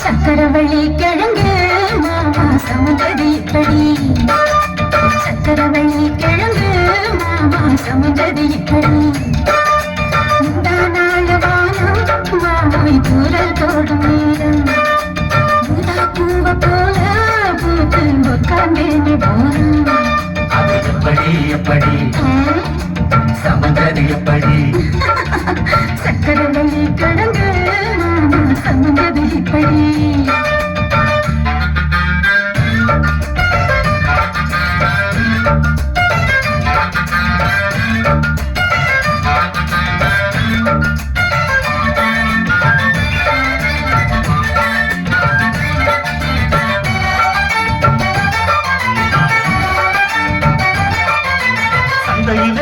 சக்கரவள்ளி கிழங்கு மாமா சமுதடி இப்படி சக்கரவள்ளி கிழங்கு மாமா சமுதடி இப்படி இந்த நாள் வானம் மாமாய் தூரல் தோடும் நேரம் பூதா பூவ போல பூத்து உட்கார்ந்தேனே போறோம் அது எப்படி எப்படி சமுதடி எப்படி சக்கரவள்ளி கிழங்கு மாமா சமுதடி இப்படி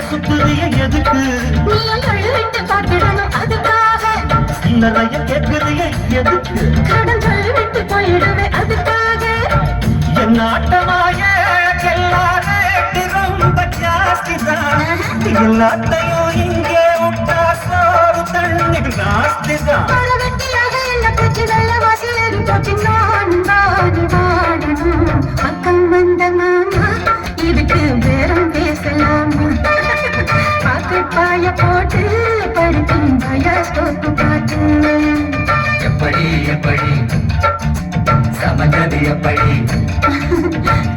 சுத்துறிய எதுக்கு விட்டு பார்த்திடணும் அதுக்காக நிறைய கேட்கிறிய எதுக்கு கடன்கள் விட்டு போயிடுவே அதுக்காக என் ஆட்டமாய ரொம்ப ஜாஸ்திதான் எல்லாத்தையும் இங்கே விட்டா சோறு தண்ணி ஜாஸ்திதான் என்ன பிரச்சனை வாசியது போச்சு நான் வாடணும் பக்கம் வந்த மாமா இதுக்கு பேரம் பேசலாமா பாய போட்டு படுக்கும் பயாஸ்கோப்பு பாட்டு எப்படி எப்படி சமந்தது எப்படி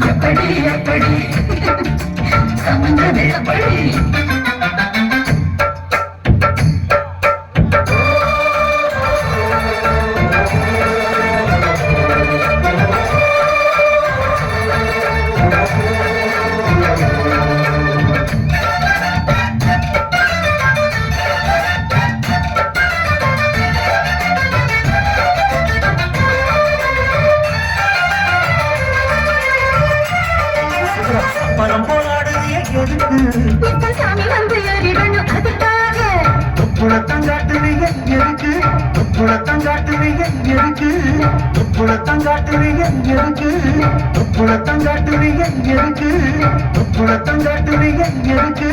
எப்படி எப்படி சமந்தது எப்படி பரம் போராடுறிய எதுக்கு சாமி வந்து ஏறிடணும் அதுக்காக புலத்தங்காட்டுறிய எதுக்கு புலத்தங்காட்டுறிய எதுக்கு புலத்தங்காட்டுறிய எதுக்கு புலத்தங்காட்டுறிய எதுக்கு புலத்தங்காட்டுறிய எதுக்கு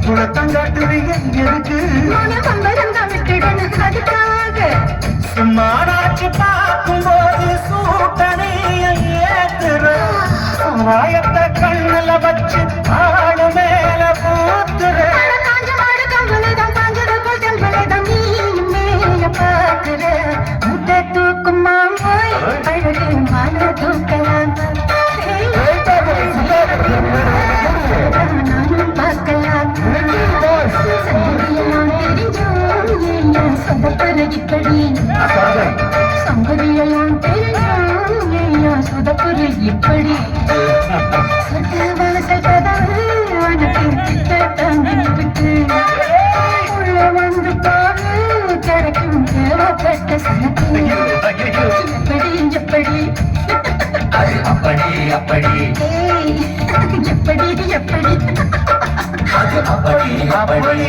புலத்தங்காட்டுறிய எதுக்கு பம்பரங்க விட்டுடணும் அதுக்காக சும்மாராச்சு பார்க்கும்போது சூட்டனைய ஏத்துற வாயத்தை கண்ணுல வச்சு ஆடு மேல பூத்துற முட்டை தூக்கும் மாமாய் அழகு மன தூக்கலாம் நானும் பார்க்கலாம் சங்கதியெல்லாம் தெரிஞ்சோம் சொதப்பற இப்படி சங்கதியெல்லாம் தெரிஞ்சோம் சொதப்பற இப்படி சொந்த வாசல் கதவு உனக்கு திட்டத்தங்கிட்டு உள்ள வந்து பாரு கிடைக்கும் தேவைப்பட்ட சனக்கு எப்படி எப்படி அப்படி அப்படி எப்படி எப்படி அது அப்படி அப்படி